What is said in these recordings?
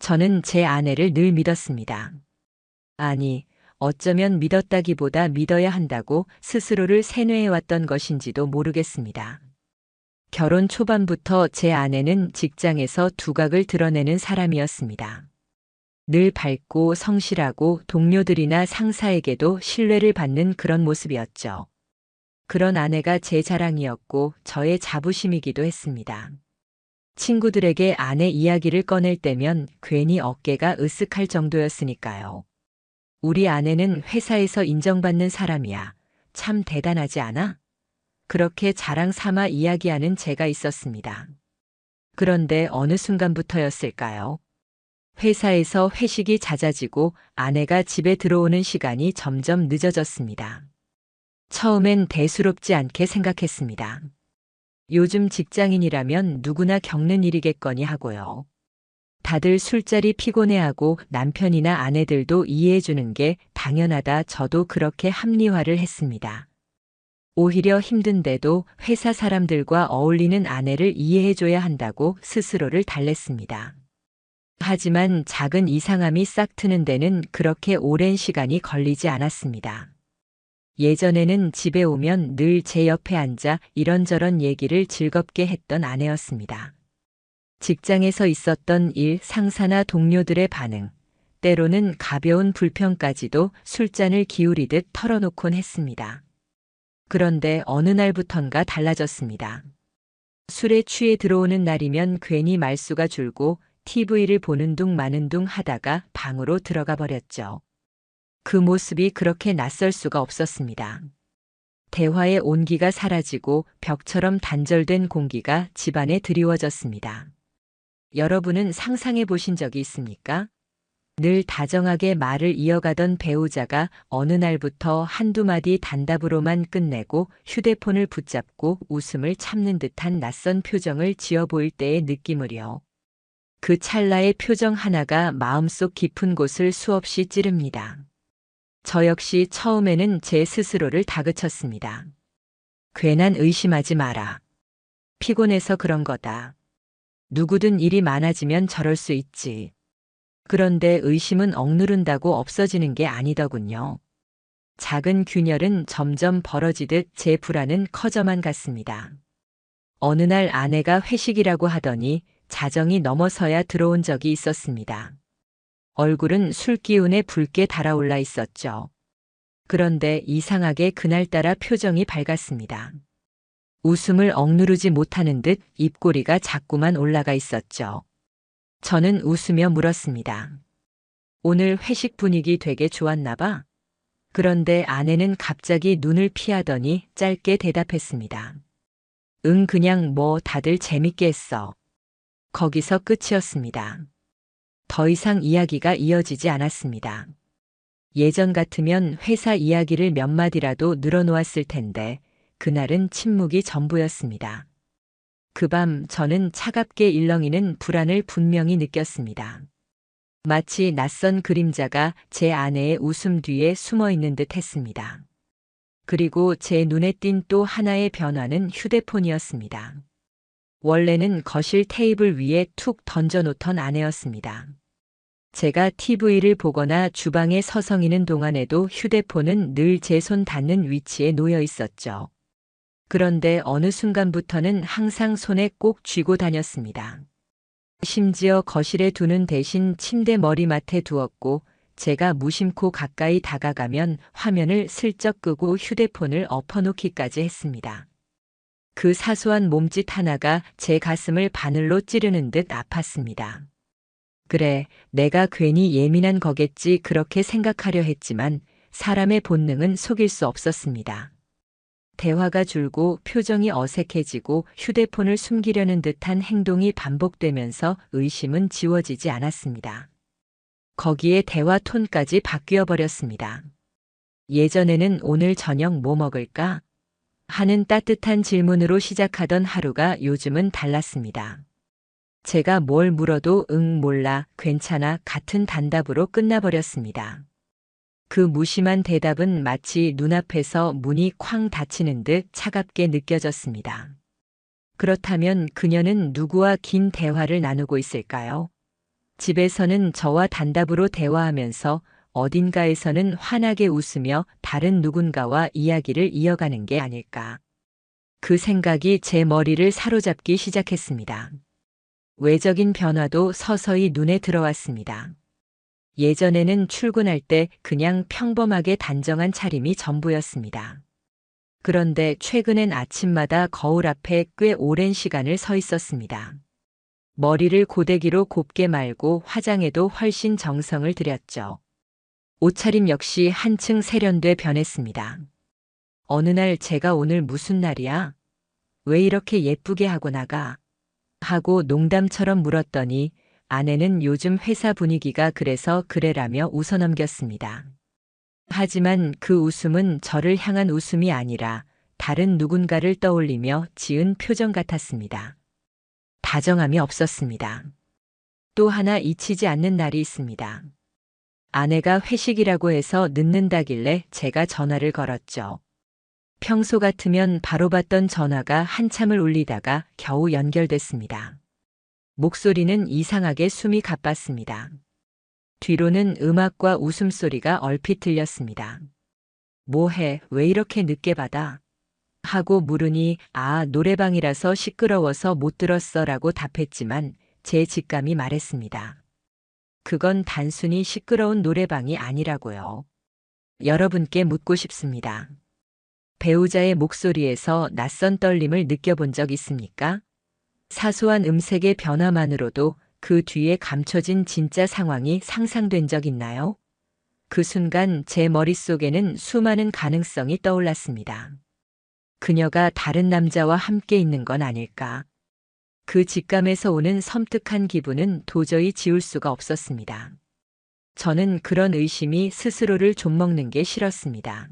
저는 제 아내를 늘 믿었습니다. 아니, 어쩌면 믿었다기보다 믿어야 한다고 스스로를 세뇌해왔던 것인지도 모르겠습니다. 결혼 초반부터 제 아내는 직장에서 두각을 드러내는 사람이었습니다. 늘 밝고 성실하고 동료들이나 상사에게도 신뢰를 받는 그런 모습이었죠. 그런 아내가 제 자랑이었고 저의 자부심이기도 했습니다. 친구들에게 아내 이야기를 꺼낼 때면 괜히 어깨가 으쓱할 정도였으니까요. 우리 아내는 회사에서 인정받는 사람이야. 참 대단하지 않아? 그렇게 자랑 삼아 이야기하는 제가 있었습니다. 그런데 어느 순간부터였을까요? 회사에서 회식이 잦아지고 아내가 집에 들어오는 시간이 점점 늦어졌습니다. 처음엔 대수롭지 않게 생각했습니다. 요즘 직장인이라면 누구나 겪는 일이겠거니 하고요. 다들 술자리 피곤해하고 남편이나 아내들도 이해해주는 게 당연하다 저도 그렇게 합리화를 했습니다. 오히려 힘든데도 회사 사람들과 어울리는 아내를 이해해줘야 한다고 스스로를 달랬습니다. 하지만 작은 이상함이 싹 트는 데는 그렇게 오랜 시간이 걸리지 않았습니다. 예전에는 집에 오면 늘 제 옆에 앉아 이런저런 얘기를 즐겁게 했던 아내였습니다. 직장에서 있었던 일, 상사나 동료들의 반응, 때로는 가벼운 불평까지도 술잔을 기울이듯 털어놓곤 했습니다. 그런데 어느 날부턴가 달라졌습니다. 술에 취해 들어오는 날이면 괜히 말수가 줄고 TV를 보는 둥 마는 둥 하다가 방으로 들어가 버렸죠. 그 모습이 그렇게 낯설 수가 없었습니다. 대화의 온기가 사라지고 벽처럼 단절된 공기가 집안에 드리워졌습니다. 여러분은 상상해 보신 적이 있습니까? 늘 다정하게 말을 이어가던 배우자가 어느 날부터 한두 마디 단답으로만 끝내고 휴대폰을 붙잡고 웃음을 참는 듯한 낯선 표정을 지어 보일 때의 느낌을요. 그 찰나의 표정 하나가 마음속 깊은 곳을 수없이 찌릅니다. 저 역시 처음에는 제 스스로를 다그쳤습니다. 괜한 의심하지 마라. 피곤해서 그런 거다. 누구든 일이 많아지면 저럴 수 있지. 그런데 의심은 억누른다고 없어지는 게 아니더군요. 작은 균열은 점점 벌어지듯 제 불안은 커져만 갔습니다. 어느 날 아내가 회식이라고 하더니 자정이 넘어서야 들어온 적이 있었습니다. 얼굴은 술 기운에 붉게 달아올라 있었죠. 그런데 이상하게 그날따라 표정이 밝았습니다. 웃음을 억누르지 못하는 듯 입꼬리가 자꾸만 올라가 있었죠. 저는 웃으며 물었습니다. 오늘 회식 분위기 되게 좋았나 봐? 그런데 아내는 갑자기 눈을 피하더니 짧게 대답했습니다. 응, 그냥 뭐 다들 재밌게 했어. 거기서 끝이었습니다. 더 이상 이야기가 이어지지 않았습니다. 예전 같으면 회사 이야기를 몇 마디라도 늘어놓았을 텐데 그날은 침묵이 전부였습니다. 그 밤 저는 차갑게 일렁이는 불안을 분명히 느꼈습니다. 마치 낯선 그림자가 제 아내의 웃음 뒤에 숨어 있는 듯 했습니다. 그리고 제 눈에 띈 또 하나의 변화는 휴대폰이었습니다. 원래는 거실 테이블 위에 툭 던져놓던 아내였습니다. 제가 TV를 보거나 주방에 서성이는 동안에도 휴대폰은 늘 제 손 닿는 위치에 놓여 있었죠. 그런데 어느 순간부터는 항상 손에 꼭 쥐고 다녔습니다. 심지어 거실에 두는 대신 침대 머리맡에 두었고 제가 무심코 가까이 다가가면 화면을 슬쩍 끄고 휴대폰을 엎어놓기까지 했습니다. 그 사소한 몸짓 하나가 제 가슴을 바늘로 찌르는 듯 아팠습니다. 그래, 내가 괜히 예민한 거겠지 그렇게 생각하려 했지만 사람의 본능은 속일 수 없었습니다. 대화가 줄고 표정이 어색해지고 휴대폰을 숨기려는 듯한 행동이 반복되면서 의심은 지워지지 않았습니다. 거기에 대화 톤까지 바뀌어 버렸습니다. 예전에는 오늘 저녁 뭐 먹을까? 하는 따뜻한 질문으로 시작하던 하루가 요즘은 달랐습니다. 제가 뭘 물어도 응, 몰라, 괜찮아 같은 단답으로 끝나버렸습니다. 그 무심한 대답은 마치 눈앞에서 문이 쾅 닫히는 듯 차갑게 느껴졌습니다. 그렇다면 그녀는 누구와 긴 대화를 나누고 있을까요? 집에서는 저와 단답으로 대화하면서 어딘가에서는 환하게 웃으며 다른 누군가와 이야기를 이어가는 게 아닐까. 그 생각이 제 머리를 사로잡기 시작했습니다. 외적인 변화도 서서히 눈에 들어왔습니다. 예전에는 출근할 때 그냥 평범하게 단정한 차림이 전부였습니다. 그런데 최근엔 아침마다 거울 앞에 꽤 오랜 시간을 서 있었습니다. 머리를 고데기로 곱게 말고 화장에도 훨씬 정성을 들였죠. 옷차림 역시 한층 세련돼 변했습니다. 어느 날 제가 오늘 무슨 날이야? 왜 이렇게 예쁘게 하고 나가? 하고 농담처럼 물었더니 아내는 요즘 회사 분위기가 그래서 그래라며 웃어넘겼습니다. 하지만 그 웃음은 저를 향한 웃음이 아니라 다른 누군가를 떠올리며 지은 표정 같았습니다. 다정함이 없었습니다. 또 하나 잊히지 않는 날이 있습니다. 아내가 회식이라고 해서 늦는다길래 제가 전화를 걸었죠. 평소 같으면 바로 받던 전화가 한참을 울리다가 겨우 연결됐습니다. 목소리는 이상하게 숨이 가빴습니다. 뒤로는 음악과 웃음소리가 얼핏 들렸습니다. 뭐해, 왜 이렇게 늦게 받아? 하고 물으니 노래방이라서 시끄러워서 못 들었어 라고 답했지만 제 직감이 말했습니다. 그건 단순히 시끄러운 노래방이 아니라고요. 여러분께 묻고 싶습니다. 배우자의 목소리에서 낯선 떨림을 느껴본 적 있습니까? 사소한 음색의 변화만으로도 그 뒤에 감춰진 진짜 상황이 상상된 적 있나요? 그 순간 제 머릿속에는 수많은 가능성이 떠올랐습니다. 그녀가 다른 남자와 함께 있는 건 아닐까? 그 직감에서 오는 섬뜩한 기분은 도저히 지울 수가 없었습니다. 저는 그런 의심이 스스로를 좀먹는 게 싫었습니다.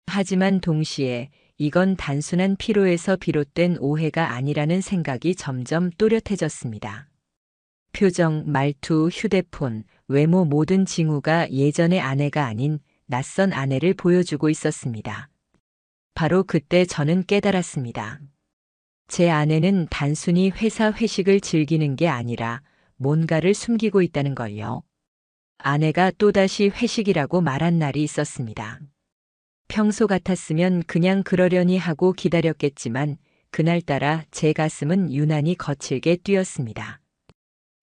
하지만 동시에 이건 단순한 피로에서 비롯된 오해가 아니라는 생각이 점점 또렷해졌습니다. 표정, 말투, 휴대폰, 외모 모든 징후가 예전의 아내가 아닌 낯선 아내를 보여주고 있었습니다. 바로 그때 저는 깨달았습니다. 제 아내는 단순히 회사 회식을 즐기는 게 아니라 뭔가를 숨기고 있다는 걸요. 아내가 또다시 회식이라고 말한 날이 있었습니다. 평소 같았으면 그냥 그러려니 하고 기다렸겠지만 그날따라 제 가슴은 유난히 거칠게 뛰었습니다.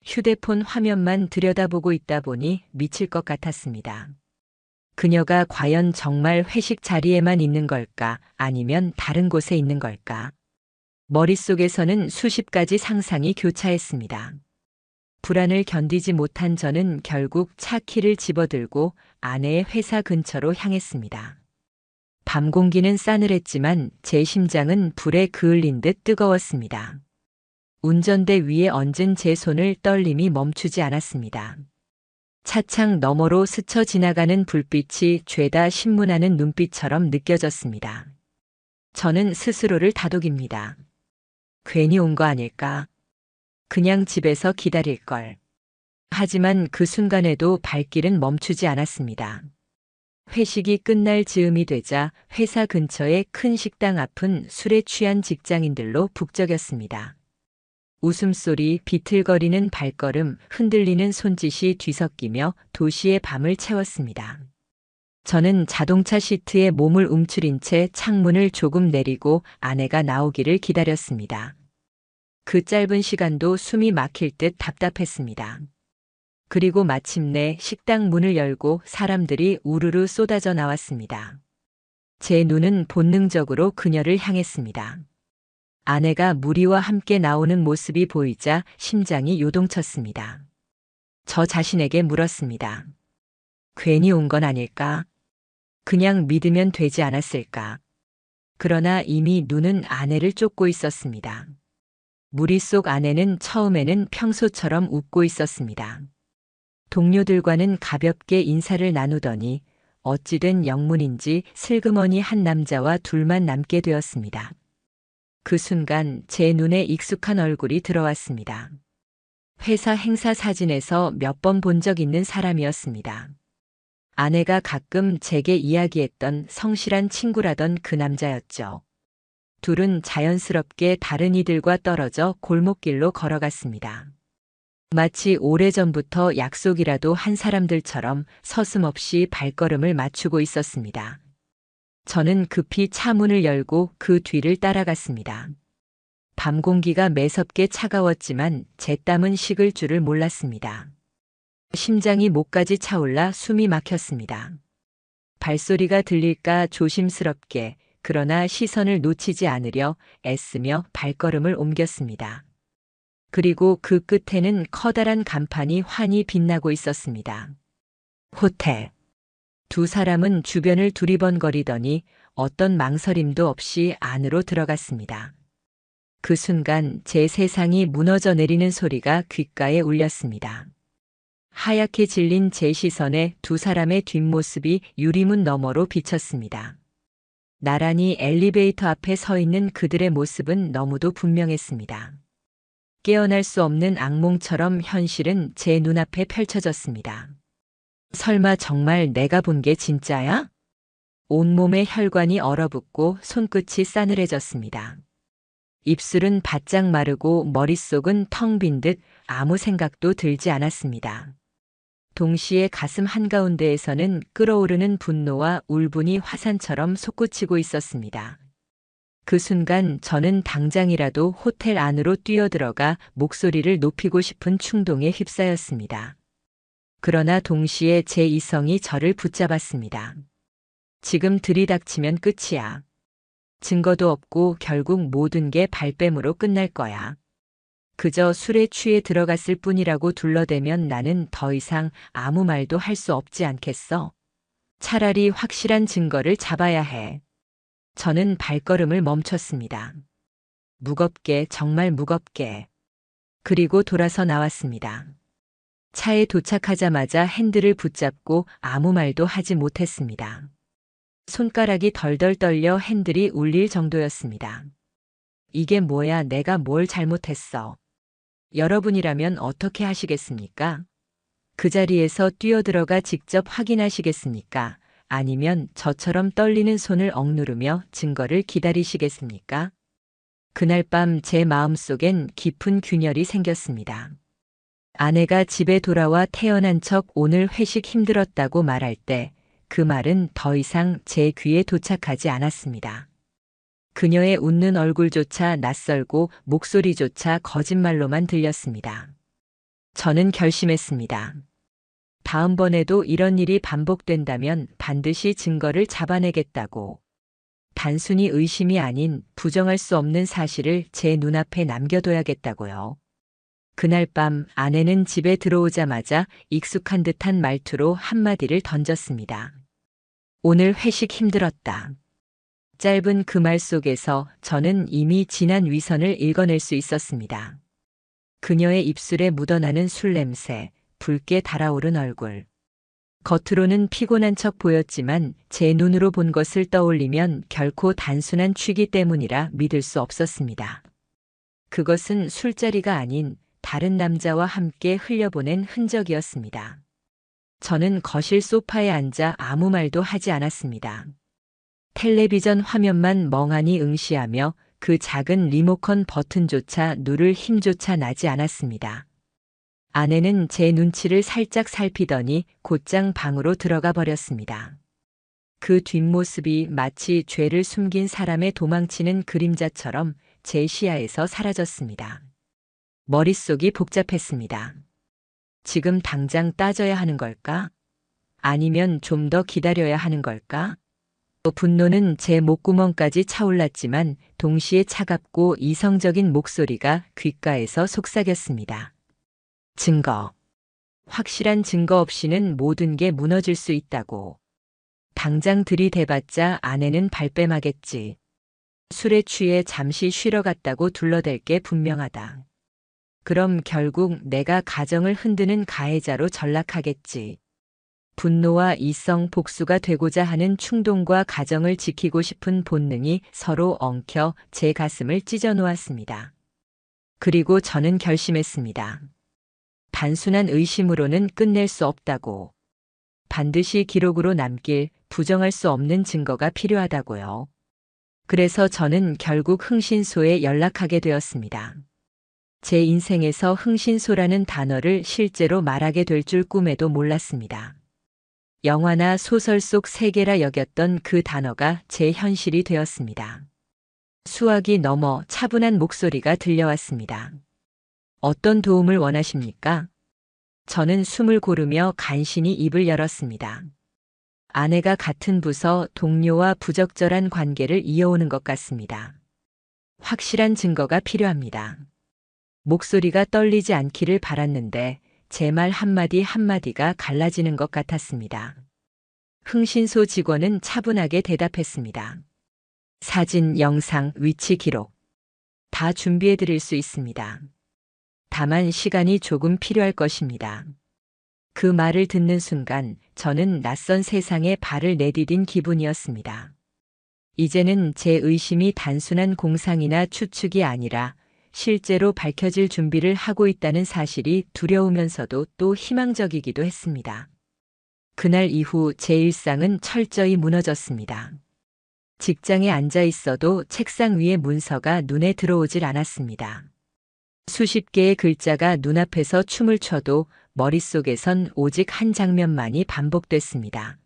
휴대폰 화면만 들여다보고 있다 보니 미칠 것 같았습니다. 그녀가 과연 정말 회식 자리에만 있는 걸까? 아니면 다른 곳에 있는 걸까? 머릿속에서는 수십 가지 상상이 교차했습니다. 불안을 견디지 못한 저는 결국 차 키를 집어들고 아내의 회사 근처로 향했습니다. 밤 공기는 싸늘했지만 제 심장은 불에 그을린 듯 뜨거웠습니다. 운전대 위에 얹은 제 손을 떨림이 멈추지 않았습니다. 차창 너머로 스쳐 지나가는 불빛이 죄다 신문하는 눈빛처럼 느껴졌습니다. 저는 스스로를 다독입니다. 괜히 온 거 아닐까? 그냥 집에서 기다릴걸. 하지만 그 순간에도 발길은 멈추지 않았습니다. 회식이 끝날 즈음이 되자 회사 근처의 큰 식당 앞은 술에 취한 직장인들로 북적였습니다. 웃음소리, 비틀거리는 발걸음, 흔들리는 손짓이 뒤섞이며 도시의 밤을 채웠습니다. 저는 자동차 시트에 몸을 움츠린 채 창문을 조금 내리고 아내가 나오기를 기다렸습니다. 그 짧은 시간도 숨이 막힐 듯 답답했습니다. 그리고 마침내 식당 문을 열고 사람들이 우르르 쏟아져 나왔습니다. 제 눈은 본능적으로 그녀를 향했습니다. 아내가 무리와 함께 나오는 모습이 보이자 심장이 요동쳤습니다. 저 자신에게 물었습니다. 괜히 온 건 아닐까? 그냥 믿으면 되지 않았을까? 그러나 이미 눈은 아내를 쫓고 있었습니다. 무리 속 아내는 처음에는 평소처럼 웃고 있었습니다. 동료들과는 가볍게 인사를 나누더니 어찌된 영문인지 슬그머니 한 남자와 둘만 남게 되었습니다. 그 순간 제 눈에 익숙한 얼굴이 들어왔습니다. 회사 행사 사진에서 몇 번 본 적 있는 사람이었습니다. 아내가 가끔 제게 이야기했던 성실한 친구라던 그 남자였죠. 둘은 자연스럽게 다른 이들과 떨어져 골목길로 걸어갔습니다. 마치 오래전부터 약속이라도 한 사람들처럼 서슴없이 발걸음을 맞추고 있었습니다. 저는 급히 차 문을 열고 그 뒤를 따라갔습니다. 밤 공기가 매섭게 차가웠지만 제 땀은 식을 줄을 몰랐습니다. 심장이 목까지 차올라 숨이 막혔습니다. 발소리가 들릴까 조심스럽게, 그러나 시선을 놓치지 않으려 애쓰며 발걸음을 옮겼습니다. 그리고 그 끝에는 커다란 간판이 환히 빛나고 있었습니다. 호텔. 두 사람은 주변을 두리번거리더니 어떤 망설임도 없이 안으로 들어갔습니다. 그 순간 제 세상이 무너져 내리는 소리가 귓가에 울렸습니다. 하얗게 질린 제 시선에 두 사람의 뒷모습이 유리문 너머로 비쳤습니다. 나란히 엘리베이터 앞에 서 있는 그들의 모습은 너무도 분명했습니다. 깨어날 수 없는 악몽처럼 현실은 제 눈앞에 펼쳐졌습니다. 설마 정말 내가 본 게 진짜야? 온몸에 혈관이 얼어붙고 손끝이 싸늘해졌습니다. 입술은 바짝 마르고 머릿속은 텅 빈 듯 아무 생각도 들지 않았습니다. 동시에 가슴 한가운데에서는 끓어오르는 분노와 울분이 화산처럼 솟구치고 있었습니다. 그 순간 저는 당장이라도 호텔 안으로 뛰어들어가 목소리를 높이고 싶은 충동에 휩싸였습니다. 그러나 동시에 제 이성이 저를 붙잡았습니다. 지금 들이닥치면 끝이야. 증거도 없고 결국 모든 게 발뺌으로 끝날 거야. 그저 술에 취해 들어갔을 뿐이라고 둘러대면 나는 더 이상 아무 말도 할 수 없지 않겠어? 차라리 확실한 증거를 잡아야 해. 저는 발걸음을 멈췄습니다. 무겁게, 정말 무겁게. 그리고 돌아서 나왔습니다. 차에 도착하자마자 핸들을 붙잡고 아무 말도 하지 못했습니다. 손가락이 덜덜 떨려 핸들이 울릴 정도였습니다. 이게 뭐야, 내가 뭘 잘못했어? 여러분이라면 어떻게 하시겠습니까? 그 자리에서 뛰어들어가 직접 확인하시겠습니까? 아니면 저처럼 떨리는 손을 억누르며 증거를 기다리시겠습니까? 그날 밤 제 마음속엔 깊은 균열이 생겼습니다. 아내가 집에 돌아와 태어난 척 오늘 회식 힘들었다고 말할 때 그 말은 더 이상 제 귀에 도착하지 않았습니다. 그녀의 웃는 얼굴조차 낯설고 목소리조차 거짓말로만 들렸습니다. 저는 결심했습니다. 다음번에도 이런 일이 반복된다면 반드시 증거를 잡아내겠다고. 단순히 의심이 아닌 부정할 수 없는 사실을 제 눈앞에 남겨둬야겠다고요. 그날 밤 아내는 집에 들어오자마자 익숙한 듯한 말투로 한마디를 던졌습니다. 오늘 회식 힘들었다. 짧은 그 말 속에서 저는 이미 진한 위선을 읽어낼 수 있었습니다. 그녀의 입술에 묻어나는 술 냄새, 붉게 달아오른 얼굴. 겉으로는 피곤한 척 보였지만 제 눈으로 본 것을 떠올리면 결코 단순한 취기 때문이라 믿을 수 없었습니다. 그것은 술자리가 아닌 다른 남자와 함께 흘려보낸 흔적이었습니다. 저는 거실 소파에 앉아 아무 말도 하지 않았습니다. 텔레비전 화면만 멍하니 응시하며 그 작은 리모컨 버튼조차 누를 힘조차 나지 않았습니다. 아내는 제 눈치를 살짝 살피더니 곧장 방으로 들어가 버렸습니다. 그 뒷모습이 마치 죄를 숨긴 사람의 도망치는 그림자처럼 제 시야에서 사라졌습니다. 머릿속이 복잡했습니다. 지금 당장 따져야 하는 걸까? 아니면 좀 더 기다려야 하는 걸까? 분노는 제 목구멍까지 차올랐지만 동시에 차갑고 이성적인 목소리가 귓가에서 속삭였습니다. 증거. 확실한 증거 없이는 모든 게 무너질 수 있다고. 당장 들이대봤자 아내는 발뺌하겠지. 술에 취해 잠시 쉬러 갔다고 둘러댈 게 분명하다. 그럼 결국 내가 가정을 흔드는 가해자로 전락하겠지. 분노와 이성 복수가 되고자 하는 충동과 가정을 지키고 싶은 본능이 서로 엉켜 제 가슴을 찢어 놓았습니다. 그리고 저는 결심했습니다. 단순한 의심으로는 끝낼 수 없다고. 반드시 기록으로 남길 부정할 수 없는 증거가 필요하다고요. 그래서 저는 결국 흥신소에 연락하게 되었습니다. 제 인생에서 흥신소라는 단어를 실제로 말하게 될 줄 꿈에도 몰랐습니다. 영화나 소설 속 세계라 여겼던 그 단어가 제 현실이 되었습니다. 수화기 넘어 차분한 목소리가 들려왔습니다. 어떤 도움을 원하십니까? 저는 숨을 고르며 간신히 입을 열었습니다. 아내가 같은 부서 동료와 부적절한 관계를 이어오는 것 같습니다. 확실한 증거가 필요합니다. 목소리가 떨리지 않기를 바랐는데 제 말 한마디 한마디가 갈라지는 것 같았습니다. 흥신소 직원은 차분하게 대답했습니다. 사진, 영상, 위치 기록. 다 준비해 드릴 수 있습니다. 다만 시간이 조금 필요할 것입니다. 그 말을 듣는 순간 저는 낯선 세상에 발을 내디딘 기분이었습니다. 이제는 제 의심이 단순한 공상이나 추측이 아니라 실제로 밝혀질 준비를 하고 있다는 사실이 두려우면서도 또 희망적이기도 했습니다. 그날 이후 제 일상은 철저히 무너졌습니다. 직장에 앉아 있어도 책상 위의 문서가 눈에 들어오질 않았습니다. 수십 개의 글자가 눈앞에서 춤을 춰도 머릿속에선 오직 한 장면만이 반복됐습니다.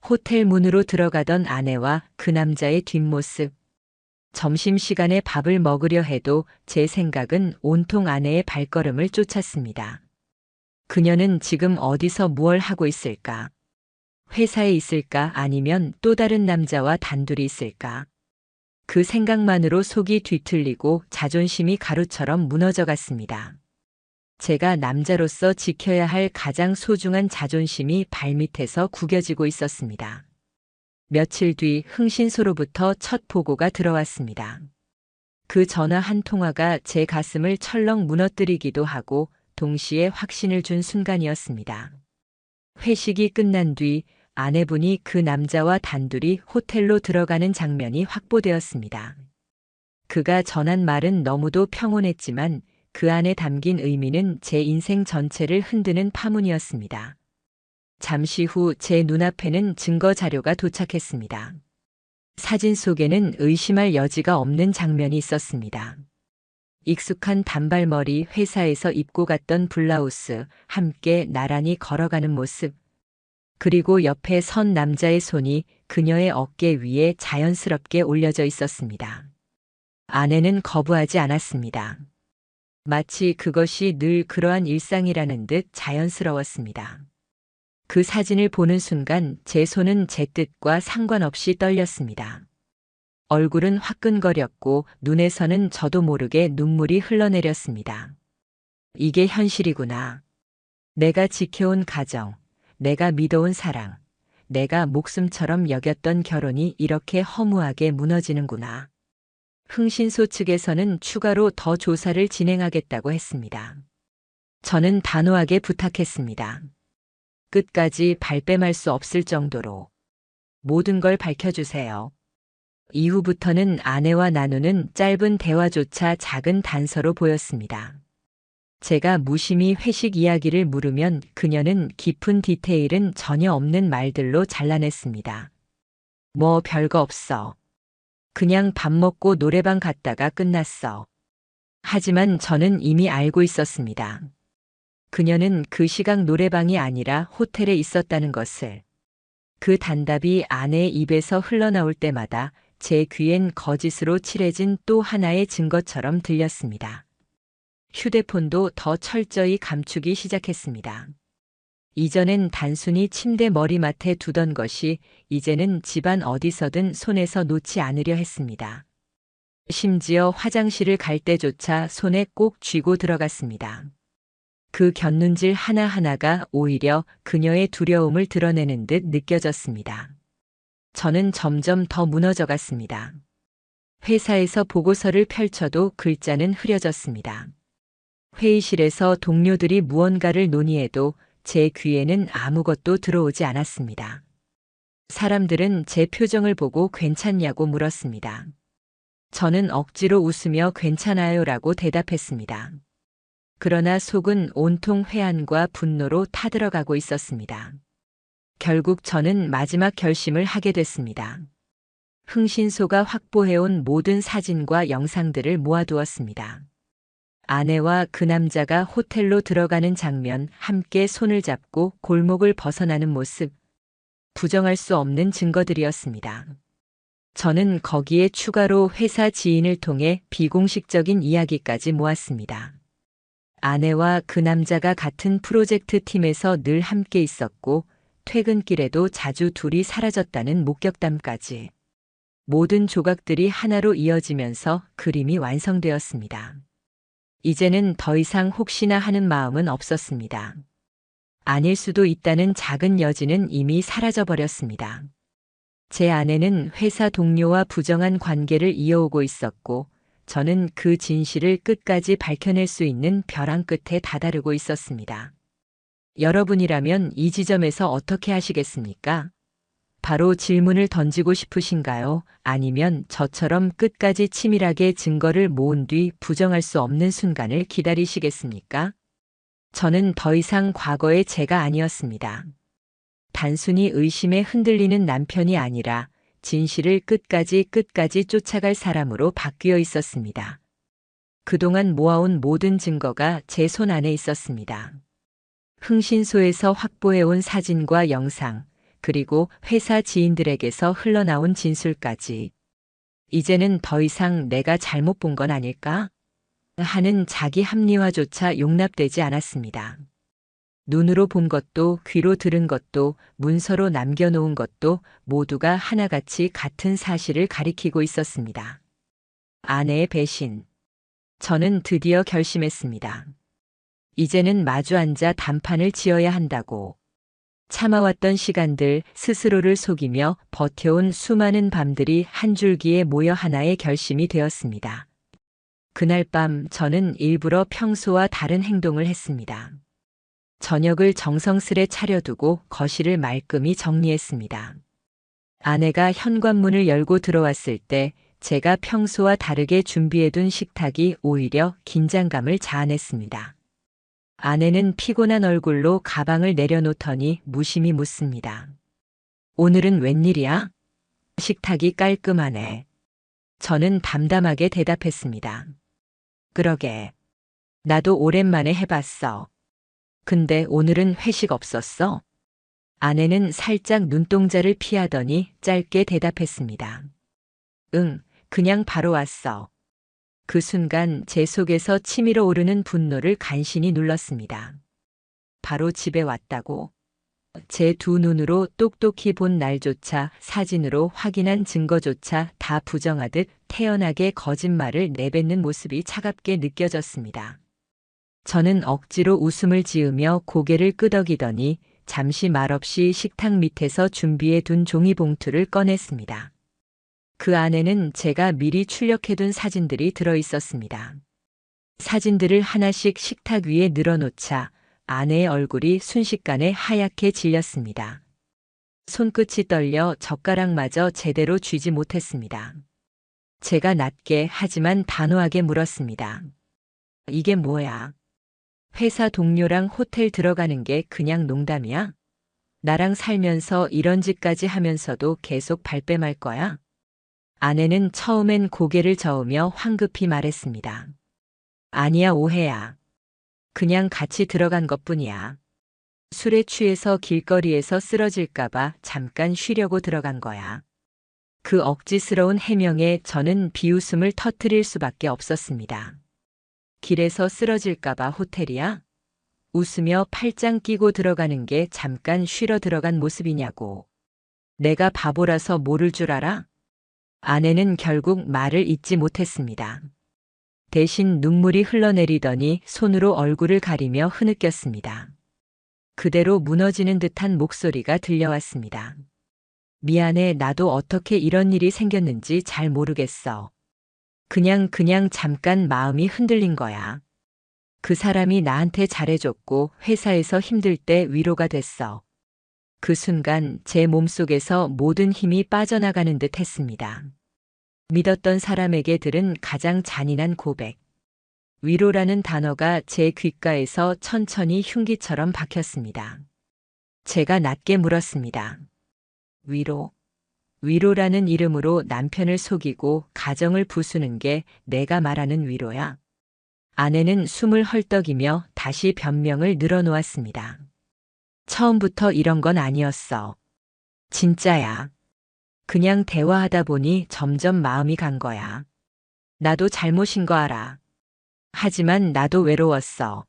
호텔 문으로 들어가던 아내와 그 남자의 뒷모습. 점심시간에 밥을 먹으려 해도 제 생각은 온통 아내의 발걸음을 쫓았습니다. 그녀는 지금 어디서 무얼 하고 있을까? 회사에 있을까? 아니면 또 다른 남자와 단둘이 있을까? 그 생각만으로 속이 뒤틀리고 자존심이 가루처럼 무너져 갔습니다. 제가 남자로서 지켜야 할 가장 소중한 자존심이 발밑에서 구겨지고 있었습니다. 며칠 뒤 흥신소로부터 첫 보고가 들어왔습니다. 그 전화 한 통화가 제 가슴을 철렁 무너뜨리기도 하고 동시에 확신을 준 순간이었습니다. 회식이 끝난 뒤 아내분이 그 남자와 단둘이 호텔로 들어가는 장면이 확보되었습니다. 그가 전한 말은 너무도 평온했지만 그 안에 담긴 의미는 제 인생 전체를 흔드는 파문이었습니다. 잠시 후 제 눈앞에는 증거 자료가 도착했습니다. 사진 속에는 의심할 여지가 없는 장면이 있었습니다. 익숙한 단발머리, 회사에서 입고 갔던 블라우스, 함께 나란히 걸어가는 모습. 그리고 옆에 선 남자의 손이 그녀의 어깨 위에 자연스럽게 올려져 있었습니다. 아내는 거부하지 않았습니다. 마치 그것이 늘 그러한 일상이라는 듯 자연스러웠습니다. 그 사진을 보는 순간 제 손은 제 뜻과 상관없이 떨렸습니다. 얼굴은 화끈거렸고 눈에서는 저도 모르게 눈물이 흘러내렸습니다. 이게 현실이구나. 내가 지켜온 가정, 내가 믿어온 사랑, 내가 목숨처럼 여겼던 결혼이 이렇게 허무하게 무너지는구나. 흥신소 측에서는 추가로 더 조사를 진행하겠다고 했습니다. 저는 단호하게 부탁했습니다. 끝까지 발뺌할 수 없을 정도로 모든 걸 밝혀주세요. 이후부터는 아내와 나누는 짧은 대화조차 작은 단서로 보였습니다. 제가 무심히 회식 이야기를 물으면 그녀는 깊은 디테일은 전혀 없는 말들로 잘라냈습니다. 뭐 별거 없어. 그냥 밥 먹고 노래방 갔다가 끝났어. 하지만 저는 이미 알고 있었습니다. 그녀는 그 시각 노래방이 아니라 호텔에 있었다는 것을. 그 단답이 아내의 입에서 흘러나올 때마다 제 귀엔 거짓으로 칠해진 또 하나의 증거처럼 들렸습니다. 휴대폰도 더 철저히 감추기 시작했습니다. 이전엔 단순히 침대 머리맡에 두던 것이 이제는 집안 어디서든 손에서 놓지 않으려 했습니다. 심지어 화장실을 갈 때조차 손에 꼭 쥐고 들어갔습니다. 그 곁눈질 하나하나가 오히려 그녀의 두려움을 드러내는 듯 느껴졌습니다. 저는 점점 더 무너져 갔습니다. 회사에서 보고서를 펼쳐도 글자는 흐려졌습니다. 회의실에서 동료들이 무언가를 논의해도 제 귀에는 아무것도 들어오지 않았습니다. 사람들은 제 표정을 보고 괜찮냐고 물었습니다. 저는 억지로 웃으며 괜찮아요라고 대답했습니다. 그러나 속은 온통 회한과 분노로 타들어가고 있었습니다. 결국 저는 마지막 결심을 하게 됐습니다. 흥신소가 확보해온 모든 사진과 영상들을 모아두었습니다. 아내와 그 남자가 호텔로 들어가는 장면, 함께 손을 잡고 골목을 벗어나는 모습, 부정할 수 없는 증거들이었습니다. 저는 거기에 추가로 회사 지인을 통해 비공식적인 이야기까지 모았습니다. 아내와 그 남자가 같은 프로젝트 팀에서 늘 함께 있었고 퇴근길에도 자주 둘이 사라졌다는 목격담까지. 모든 조각들이 하나로 이어지면서 그림이 완성되었습니다. 이제는 더 이상 혹시나 하는 마음은 없었습니다. 아닐 수도 있다는 작은 여지는 이미 사라져버렸습니다. 제 아내는 회사 동료와 부정한 관계를 이어오고 있었고, 저는 그 진실을 끝까지 밝혀낼 수 있는 벼랑 끝에 다다르고 있었습니다. 여러분이라면 이 지점에서 어떻게 하시겠습니까? 바로 질문을 던지고 싶으신가요? 아니면 저처럼 끝까지 치밀하게 증거를 모은 뒤 부정할 수 없는 순간을 기다리시겠습니까? 저는 더 이상 과거의 제가 아니었습니다. 단순히 의심에 흔들리는 남편이 아니라 진실을 끝까지 쫓아갈 사람으로 바뀌어 있었습니다. 그동안 모아온 모든 증거가 제 손 안에 있었습니다. 흥신소에서 확보해온 사진과 영상, 그리고 회사 지인들에게서 흘러나온 진술까지. 이제는 더 이상 내가 잘못 본 건 아닐까? 하는 자기 합리화조차 용납되지 않았습니다. 눈으로 본 것도 귀로 들은 것도 문서로 남겨놓은 것도 모두가 하나같이 같은 사실을 가리키고 있었습니다. 아내의 배신. 저는 드디어 결심했습니다. 이제는 마주 앉아 단판을 지어야 한다고. 참아왔던 시간들, 스스로를 속이며 버텨온 수많은 밤들이 한 줄기에 모여 하나의 결심이 되었습니다. 그날 밤 저는 일부러 평소와 다른 행동을 했습니다. 저녁을 정성스레 차려두고 거실을 말끔히 정리했습니다. 아내가 현관문을 열고 들어왔을 때 제가 평소와 다르게 준비해둔 식탁이 오히려 긴장감을 자아냈습니다. 아내는 피곤한 얼굴로 가방을 내려놓더니 무심히 묻습니다. 오늘은 웬일이야? 식탁이 깔끔하네. 저는 담담하게 대답했습니다. 그러게. 나도 오랜만에 해봤어. 근데 오늘은 회식 없었어? 아내는 살짝 눈동자를 피하더니 짧게 대답했습니다. 응, 그냥 바로 왔어. 그 순간 제 속에서 치밀어 오르는 분노를 간신히 눌렀습니다. 바로 집에 왔다고. 제 두 눈으로 똑똑히 본 날조차 사진으로 확인한 증거조차 다 부정하듯 태연하게 거짓말을 내뱉는 모습이 차갑게 느껴졌습니다. 저는 억지로 웃음을 지으며 고개를 끄덕이더니 잠시 말없이 식탁 밑에서 준비해 둔 종이봉투를 꺼냈습니다. 그 안에는 제가 미리 출력해둔 사진들이 들어 있었습니다. 사진들을 하나씩 식탁 위에 늘어놓자 아내의 얼굴이 순식간에 하얗게 질렸습니다. 손끝이 떨려 젓가락마저 제대로 쥐지 못했습니다. 제가 낮게 하지만 단호하게 물었습니다. 이게 뭐야? 회사 동료랑 호텔 들어가는 게 그냥 농담이야? 나랑 살면서 이런 짓까지 하면서도 계속 발뺌할 거야? 아내는 처음엔 고개를 저으며 황급히 말했습니다. 아니야, 오해야. 그냥 같이 들어간 것뿐이야. 술에 취해서 길거리에서 쓰러질까봐 잠깐 쉬려고 들어간 거야. 그 억지스러운 해명에 저는 비웃음을 터뜨릴 수밖에 없었습니다. 길에서 쓰러질까봐 호텔이야? 웃으며 팔짱 끼고 들어가는 게 잠깐 쉬러 들어간 모습이냐고. 내가 바보라서 모를 줄 알아? 아내는 결국 말을 잇지 못했습니다. 대신 눈물이 흘러내리더니 손으로 얼굴을 가리며 흐느꼈습니다. 그대로 무너지는 듯한 목소리가 들려왔습니다. 미안해, 나도 어떻게 이런 일이 생겼는지 잘 모르겠어. 그냥 잠깐 마음이 흔들린 거야. 그 사람이 나한테 잘해줬고 회사에서 힘들 때 위로가 됐어. 그 순간 제 몸속에서 모든 힘이 빠져나가는 듯 했습니다. 믿었던 사람에게 들은 가장 잔인한 고백. 위로라는 단어가 제 귓가에서 천천히 흉기처럼 박혔습니다. 제가 낮게 물었습니다. 위로? 위로라는 이름으로 남편을 속이고 가정을 부수는 게 내가 말하는 위로야? 아내는 숨을 헐떡이며 다시 변명을 늘어놓았습니다. 처음부터 이런 건 아니었어. 진짜야. 그냥 대화하다 보니 점점 마음이 간 거야. 나도 잘못인 거 알아. 하지만 나도 외로웠어.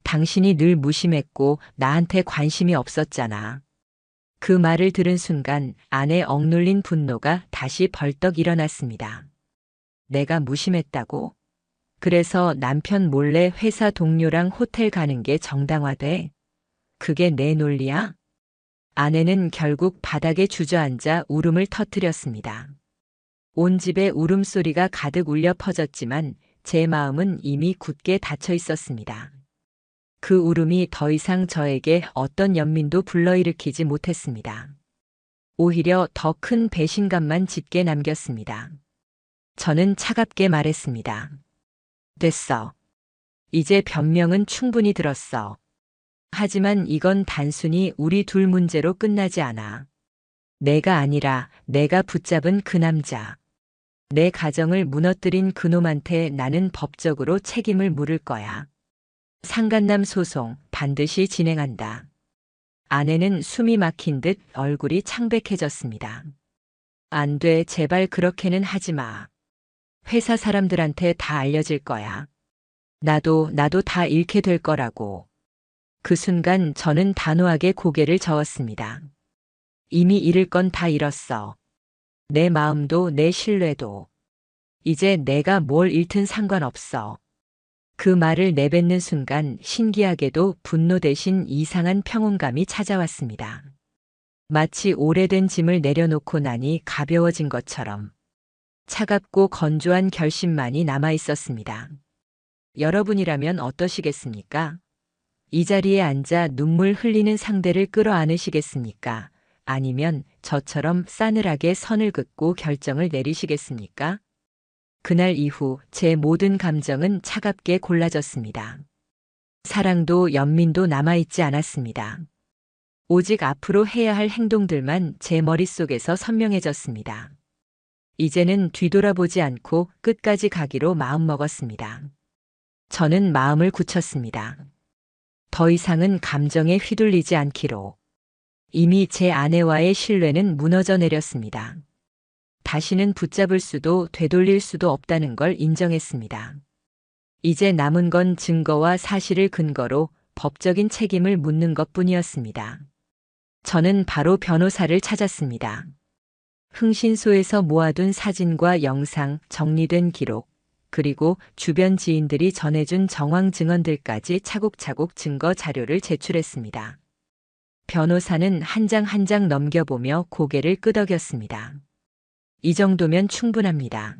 당신이 늘 무심했고 나한테 관심이 없었잖아. 그 말을 들은 순간 안에 억눌린 분노가 다시 벌떡 일어났습니다. 내가 무심했다고? 그래서 남편 몰래 회사 동료랑 호텔 가는 게 정당화돼? 그게 내 논리야? 아내는 결국 바닥에 주저앉아 울음을 터뜨렸습니다. 온 집에 울음소리가 가득 울려 퍼졌지만 제 마음은 이미 굳게 닫혀 있었습니다. 그 울음이 더 이상 저에게 어떤 연민도 불러일으키지 못했습니다. 오히려 더 큰 배신감만 짙게 남겼습니다. 저는 차갑게 말했습니다. 됐어. 이제 변명은 충분히 들었어. 하지만 이건 단순히 우리 둘 문제로 끝나지 않아. 내가 아니라 내가 붙잡은 그 남자. 내 가정을 무너뜨린 그놈한테 나는 법적으로 책임을 물을 거야. 상간남 소송 반드시 진행한다. 아내는 숨이 막힌 듯 얼굴이 창백해졌습니다. 안 돼, 제발 그렇게는 하지 마. 회사 사람들한테 다 알려질 거야. 나도 다 잃게 될 거라고. 그 순간 저는 단호하게 고개를 저었습니다. 이미 잃을 건 다 잃었어. 내 마음도 내 신뢰도. 이제 내가 뭘 잃든 상관없어. 그 말을 내뱉는 순간 신기하게도 분노 대신 이상한 평온감이 찾아왔습니다. 마치 오래된 짐을 내려놓고 나니 가벼워진 것처럼 차갑고 건조한 결심만이 남아 있었습니다. 여러분이라면 어떠시겠습니까? 이 자리에 앉아 눈물 흘리는 상대를 끌어안으시겠습니까? 아니면 저처럼 싸늘하게 선을 긋고 결정을 내리시겠습니까? 그날 이후 제 모든 감정은 차갑게 골라졌습니다. 사랑도 연민도 남아있지 않았습니다. 오직 앞으로 해야 할 행동들만 제 머릿속에서 선명해졌습니다. 이제는 뒤돌아보지 않고 끝까지 가기로 마음먹었습니다. 저는 마음을 굳혔습니다. 더 이상은 감정에 휘둘리지 않기로. 이미 제 아내와의 신뢰는 무너져 내렸습니다. 다시는 붙잡을 수도 되돌릴 수도 없다는 걸 인정했습니다. 이제 남은 건 증거와 사실을 근거로 법적인 책임을 묻는 것뿐이었습니다. 저는 바로 변호사를 찾았습니다. 흥신소에서 모아둔 사진과 영상, 정리된 기록, 그리고 주변 지인들이 전해준 정황 증언들까지 차곡차곡 증거 자료를 제출했습니다. 변호사는 한 장 한 장 넘겨보며 고개를 끄덕였습니다. 이 정도면 충분합니다.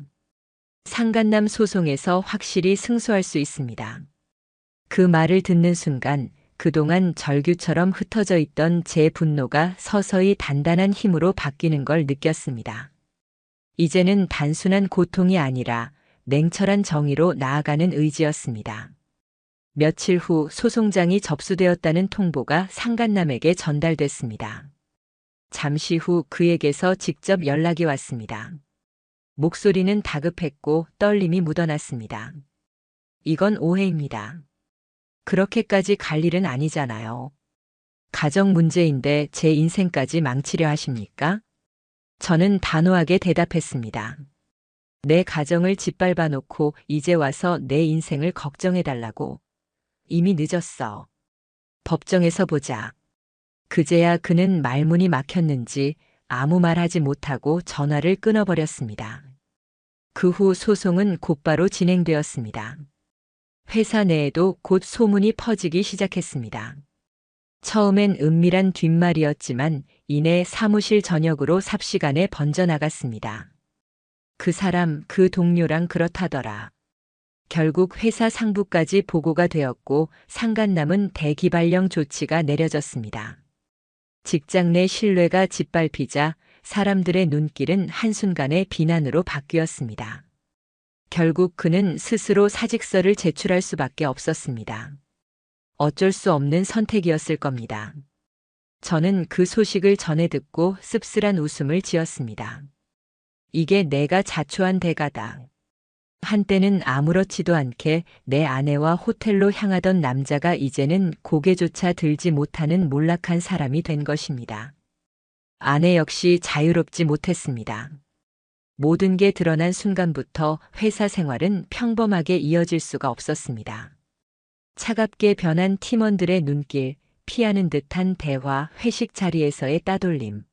상간남 소송에서 확실히 승소할 수 있습니다. 그 말을 듣는 순간 그동안 절규처럼 흩어져 있던 제 분노가 서서히 단단한 힘으로 바뀌는 걸 느꼈습니다. 이제는 단순한 고통이 아니라 냉철한 정의로 나아가는 의지였습니다. 며칠 후 소송장이 접수되었다는 통보가 상간남에게 전달됐습니다. 잠시 후 그에게서 직접 연락이 왔습니다. 목소리는 다급했고 떨림이 묻어났습니다. 이건 오해입니다. 그렇게까지 갈 일은 아니잖아요. 가정 문제인데 제 인생까지 망치려 하십니까? 저는 단호하게 대답했습니다. 내 가정을 짓밟아 놓고 이제 와서 내 인생을 걱정해달라고. 이미 늦었어. 법정에서 보자. 그제야 그는 말문이 막혔는지 아무 말 하지 못하고 전화를 끊어버렸습니다. 그 후 소송은 곧바로 진행되었습니다. 회사 내에도 곧 소문이 퍼지기 시작했습니다. 처음엔 은밀한 뒷말이었지만 이내 사무실 전역으로 삽시간에 번져나갔습니다. 그 사람, 그 동료랑 그렇다더라. 결국 회사 상부까지 보고가 되었고 상간남은 대기발령 조치가 내려졌습니다. 직장 내 신뢰가 짓밟히자 사람들의 눈길은 한순간에 비난으로 바뀌었습니다. 결국 그는 스스로 사직서를 제출할 수밖에 없었습니다. 어쩔 수 없는 선택이었을 겁니다. 저는 그 소식을 전해 듣고 씁쓸한 웃음을 지었습니다. 이게 내가 자초한 대가다. 한때는 아무렇지도 않게 내 아내와 호텔로 향하던 남자가 이제는 고개조차 들지 못하는 몰락한 사람이 된 것입니다. 아내 역시 자유롭지 못했습니다. 모든 게 드러난 순간부터 회사 생활은 평범하게 이어질 수가 없었습니다. 차갑게 변한 팀원들의 눈길, 피하는 듯한 대화, 회식 자리에서의 따돌림.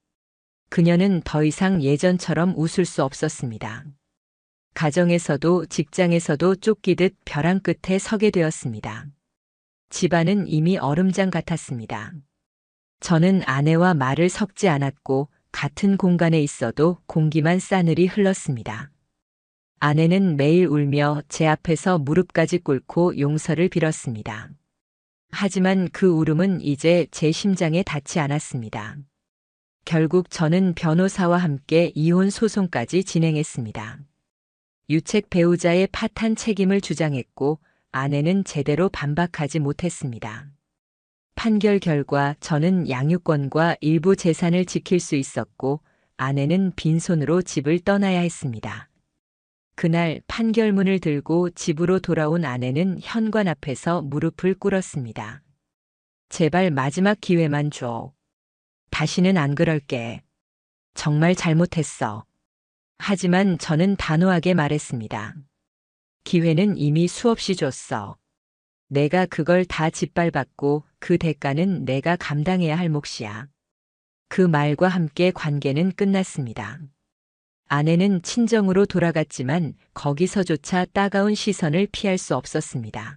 그녀는 더 이상 예전처럼 웃을 수 없었습니다. 가정에서도 직장에서도 쫓기듯 벼랑 끝에 서게 되었습니다. 집안은 이미 얼음장 같았습니다. 저는 아내와 말을 섞지 않았고 같은 공간에 있어도 공기만 싸늘히 흘렀습니다. 아내는 매일 울며 제 앞에서 무릎까지 꿇고 용서를 빌었습니다. 하지만 그 울음은 이제 제 심장에 닿지 않았습니다. 결국 저는 변호사와 함께 이혼 소송까지 진행했습니다. 유책 배우자의 파탄 책임을 주장했고 아내는 제대로 반박하지 못했습니다. 판결 결과 저는 양육권과 일부 재산을 지킬 수 있었고 아내는 빈손으로 집을 떠나야 했습니다. 그날 판결문을 들고 집으로 돌아온 아내는 현관 앞에서 무릎을 꿇었습니다. 제발 마지막 기회만 줘. 다시는 안 그럴게. 정말 잘못했어. 하지만 저는 단호하게 말했습니다. 기회는 이미 수없이 줬어. 내가 그걸 다 짓밟았고 그 대가는 내가 감당해야 할 몫이야. 그 말과 함께 관계는 끝났습니다. 아내는 친정으로 돌아갔지만 거기서조차 따가운 시선을 피할 수 없었습니다.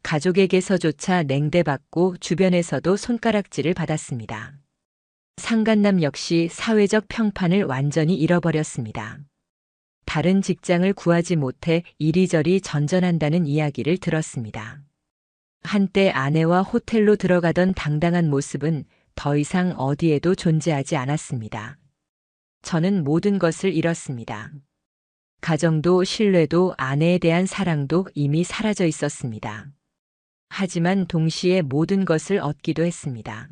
가족에게서조차 냉대받고 주변에서도 손가락질을 받았습니다. 상간남 역시 사회적 평판을 완전히 잃어버렸습니다. 다른 직장을 구하지 못해 이리저리 전전한다는 이야기를 들었습니다. 한때 아내와 호텔로 들어가던 당당한 모습은 더 이상 어디에도 존재하지 않았습니다. 저는 모든 것을 잃었습니다. 가정도 신뢰도 아내에 대한 사랑도 이미 사라져 있었습니다. 하지만 동시에 모든 것을 얻기도 했습니다.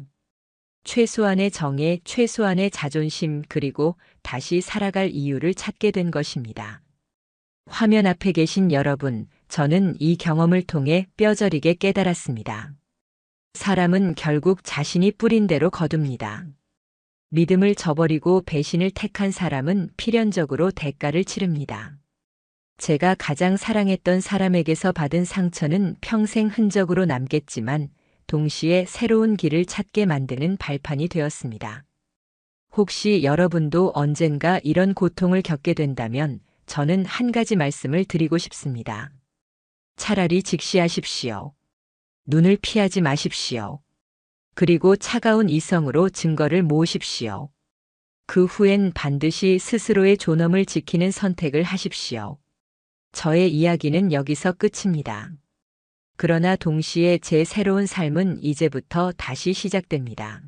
최소한의 정의, 최소한의 자존심, 그리고 다시 살아갈 이유를 찾게 된 것입니다. 화면 앞에 계신 여러분, 저는 이 경험을 통해 뼈저리게 깨달았습니다. 사람은 결국 자신이 뿌린 대로 거둡니다. 믿음을 저버리고 배신을 택한 사람은 필연적으로 대가를 치릅니다. 제가 가장 사랑했던 사람에게서 받은 상처는 평생 흔적으로 남겠지만 동시에 새로운 길을 찾게 만드는 발판이 되었습니다. 혹시 여러분도 언젠가 이런 고통을 겪게 된다면 저는 한 가지 말씀을 드리고 싶습니다. 차라리 직시하십시오. 눈을 피하지 마십시오. 그리고 차가운 이성으로 증거를 모으십시오. 그 후엔 반드시 스스로의 존엄을 지키는 선택을 하십시오. 저의 이야기는 여기서 끝입니다. 그러나 동시에 제 새로운 삶은 이제부터 다시 시작됩니다.